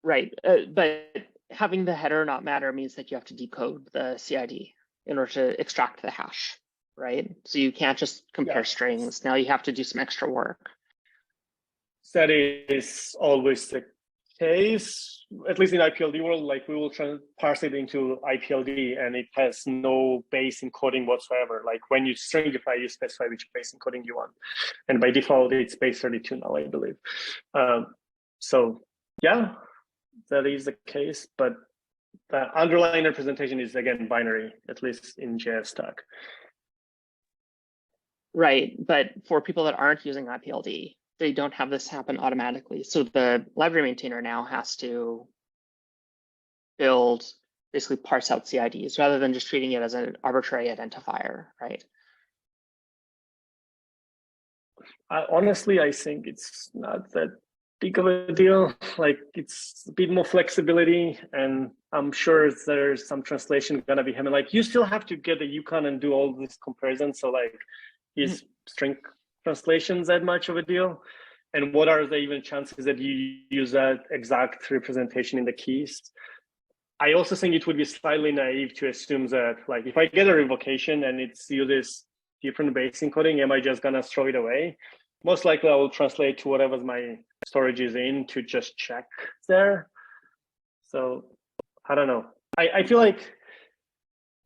Speaker 1: Right, but having the header not matter means that you have to decode the CID in order to extract the hash, right? So you can't just compare strings. Now you have to do some extra work.
Speaker 3: That is always the case, at least in IPLD world. Like we will parse it into IPLD and it has no base encoding whatsoever. Like when you stringify, you specify which base encoding you want. And by default, it's base 32 now, I believe. So yeah, that is the case, but the underlying representation is again binary, at least in JS stack.
Speaker 1: Right, but for people that aren't using IPLD, they don't have this happen automatically. So the library maintainer now has to basically parse out CIDs rather than just treating it as an arbitrary identifier, right?
Speaker 3: Honestly, I think it's not that big of a deal. Like it's a bit more flexibility, and I'm sure there's some translation gonna be happening. Like you still have to get the UCAN and do all this comparison. So like, is string translations that much of a deal? And what are the even chances that you use that exact representation in the keys? I also think it would be slightly naive to assume that, like, if I get a revocation and it uses different base encoding, am I just gonna throw it away? Most likely I will translate to whatever my storage is in to just check there. So I don't know. I feel like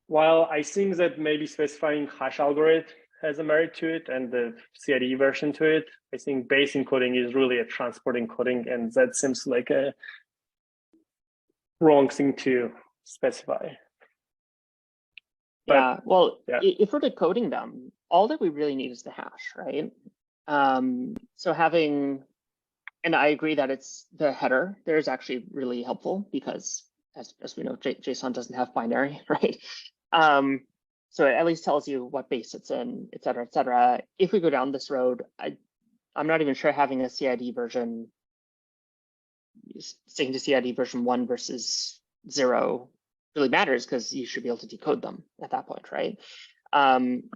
Speaker 3: while I think that maybe specifying hash algorithm has a merit to it and the CID version to it, I think base encoding is really a transport encoding, and that seems like a wrong thing to specify. But,
Speaker 1: yeah, well,
Speaker 3: yeah.
Speaker 1: If we're decoding them, all that we really need is the hash, right? So having, and I agree that it's the header there is actually really helpful because as we know, JSON doesn't have binary, right? So it at least tells you what base it's in, et cetera, et cetera. If we go down this road, I'm not even sure having a CID version, sticking to CID version 1 versus 0 really matters, because you should be able to decode them at that point, right?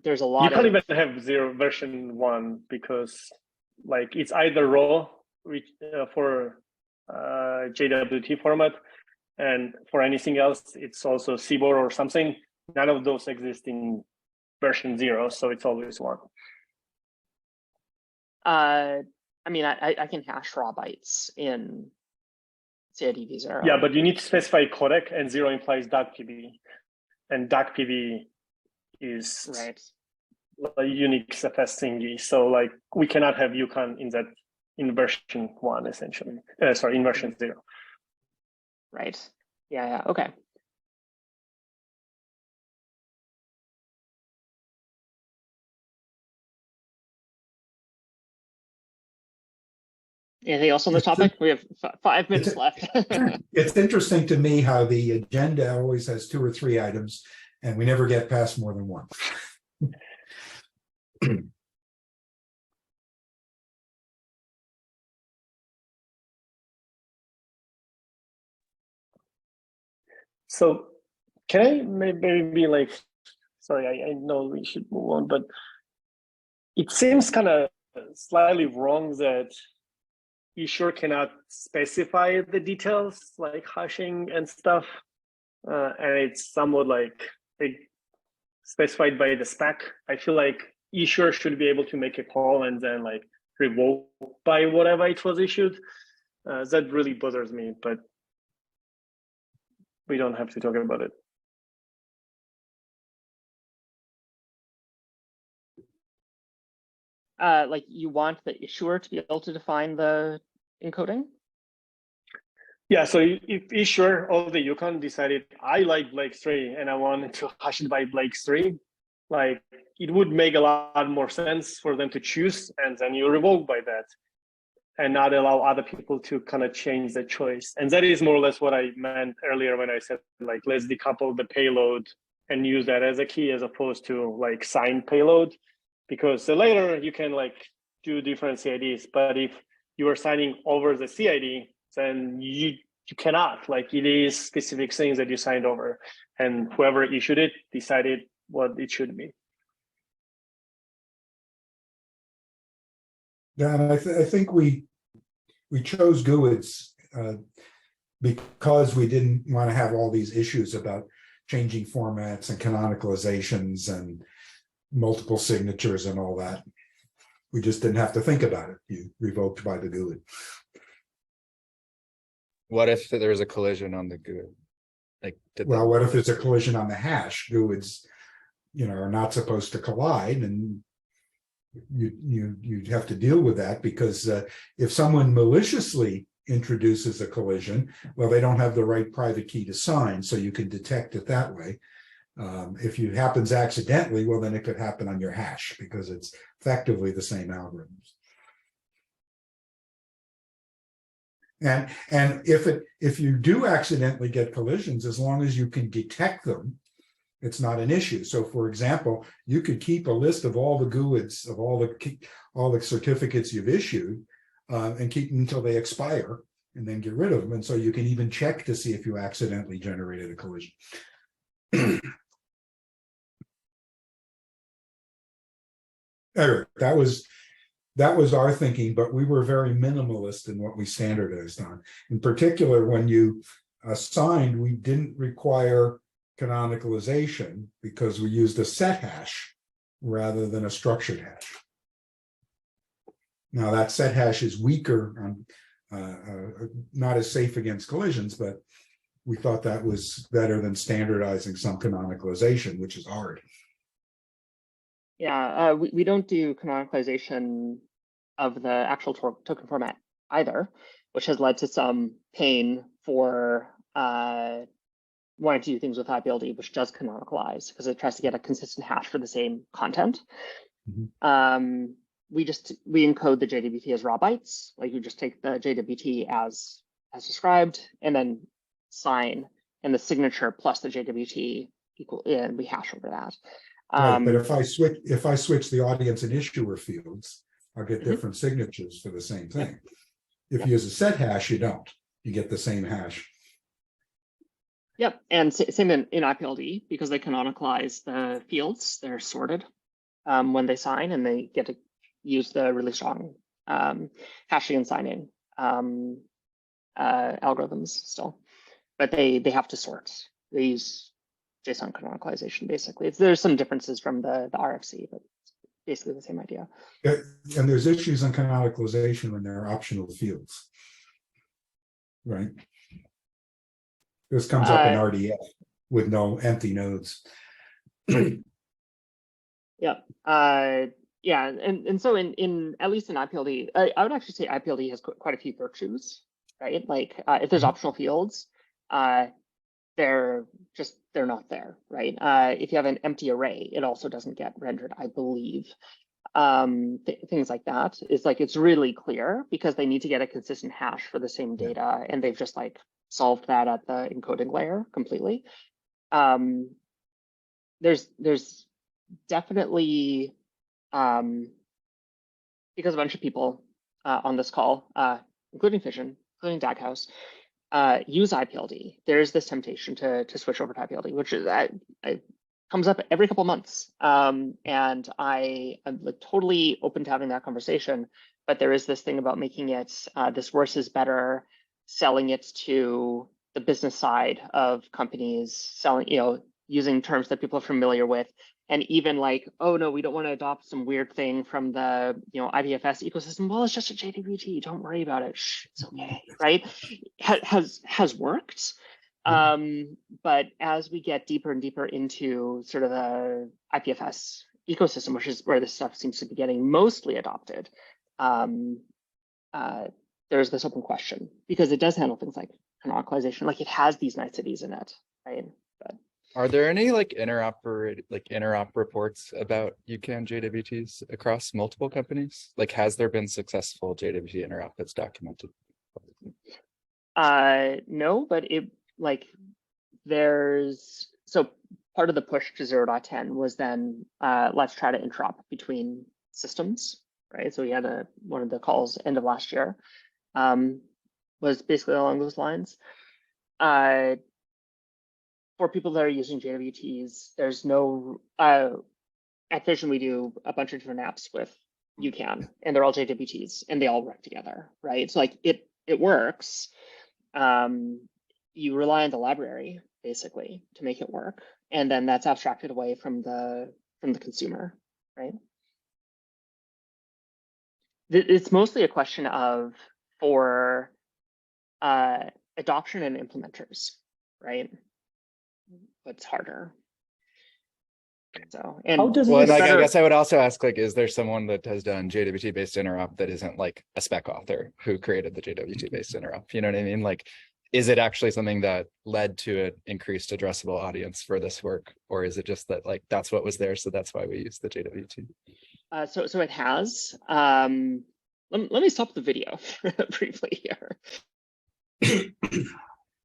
Speaker 1: There's a lot
Speaker 3: you can't even have 0 version 1 because like it's either raw for JWT format, and for anything else it's also CBOR or something. None of those exist in version 0, so it's always 1.
Speaker 1: I mean, I can hash raw bytes in CID v0.
Speaker 3: Yeah, but you need to specify codec, and 0 implies DACPV, and DACPV is
Speaker 1: right.
Speaker 3: a unique CFS thingy. So like we cannot have UCAN in version 1 essentially. Sorry, in version 0.
Speaker 1: Right. Yeah. Okay. Anything else on the topic? We have 5 minutes left.
Speaker 2: It's interesting to me how the agenda always has 2 or 3 items, and we never get past more than 1.
Speaker 3: So can I maybe like, sorry, I know we should move on, but it seems kind of slightly wrong that you sure cannot specify the details like hashing and stuff. And it's somewhat like specified by the spec. I feel like issuer should be able to make a call and then like revoke by whatever it was issued. That really bothers me, but we don't have to talk about it.
Speaker 1: Like you want the issuer to be able to define the encoding?
Speaker 3: Yeah, so if issuer of the UCAN decided I like Blake 3 and I wanted to hash it by Blake 3, like it would make a lot more sense for them to choose, and then you revoke by that and not allow other people to kind of change the choice. And that is more or less what I meant earlier when I said like let's decouple the payload and use that as a key as opposed to like signed payload, because later you can like do different CIDs, but if you are signing over the CID, then you cannot, like it is specific things that you signed over, and whoever issued it decided what it should be.
Speaker 2: Yeah, and I think we chose GUIDs because we didn't want to have all these issues about changing formats and canonicalizations and multiple signatures and all that. We just didn't have to think about it. You revoked by the GUID.
Speaker 4: What if there was a collision on the GUID? Like,
Speaker 2: well, what if there's a collision on the hash? GUIDs, are not supposed to collide, and you'd have to deal with that, because if someone maliciously introduces a collision, well, they don't have the right private key to sign, so you can detect it that way. If it happens accidentally, well, then it could happen on your hash because it's effectively the same algorithms. And if you do accidentally get collisions, as long as you can detect them, it's not an issue. So, for example, you could keep a list of all the GUIDs of all the certificates you've issued, and keep them until they expire and then get rid of them. And so you can even check to see if you accidentally generated a collision. Eric, that was our thinking, but we were very minimalist in what we standardized on. In particular, when you assigned, we didn't require canonicalization because we used a set hash rather than a structured hash. Now that set hash is weaker, not as safe against collisions, but we thought that was better than standardizing some canonicalization, which is hard.
Speaker 1: Yeah, we don't do canonicalization of the actual token format either, which has led to some pain for wanting to do things with IPLD, which does canonicalize because it tries to get a consistent hash for the same content.
Speaker 2: Mhm.
Speaker 1: We encode the JWT as raw bytes. Like you just take the JWT as described and then sign, and the signature plus the JWT equal, and we hash over that.
Speaker 2: Right, but if I switch the audience and issuer fields, I'll get different signatures for the same thing. If you use a set hash, you don't. You get the same hash.
Speaker 1: Yep, and same in IPLD, because they canonicalize the fields. They're sorted when they sign, and they get to use the really strong hashing and signing algorithms still, but they have to sort. They use JSON canonicalization basically. There's some differences from the RFC, but basically the same idea.
Speaker 2: And there's issues on canonicalization when there are optional fields, right? This comes up in RDF with no empty nodes.
Speaker 1: Yeah. Yeah, and so in at least in IPLD, I would actually say IPLD has quite a few virtues, right? Like if there's optional fields, they're not there, right? If you have an empty array, it also doesn't get rendered, I believe. Things like that. It's like it's really clear because they need to get a consistent hash for the same data, and they've just like solved that at the encoding layer completely. There's definitely because a bunch of people on this call, including Fission, including Daghouse, use IPLD. There's this temptation to switch over to IPLD, which is comes up every couple months, and I am like totally open to having that conversation. But there is this thing about making it this worse is better, selling it to the business side of companies, selling, using terms that people are familiar with, and even like, oh no, we don't want to adopt some weird thing from the IDFS ecosystem. Well, it's just a JWT. Don't worry about it. Shh, it's okay, right? Has worked. But as we get deeper and deeper into sort of the IPFS ecosystem, which is where this stuff seems to be getting mostly adopted, there's this open question because it does handle things like canonicalization, like it has these niceties in it, right? But
Speaker 4: are there any like interop reports about UCAN JWTs across multiple companies? Like, has there been successful JWT interop that's documented?
Speaker 1: No, but so part of the push to 0.10 was then let's try to interop between systems, right? So we had one of the calls end of last year was basically along those lines. For people that are using JWTs, there's no, at Fission we do a bunch of different apps with UCAN, and they're all JWTs, and they all work together, right? So like it works. You rely on the library basically to make it work, and then that's abstracted away from the consumer, right? It's mostly a question of for adoption and implementers, right? What's harder. So, and
Speaker 4: I guess I would also ask, like, is there someone that has done JWT based interop that isn't like a spec author who created the JWT based interop? You know what I mean? Like, is it actually something that led to an increased addressable audience for this work, or is it just that like that's what was there, so that's why we use the JWT?
Speaker 1: So it has. Let me stop the video briefly here.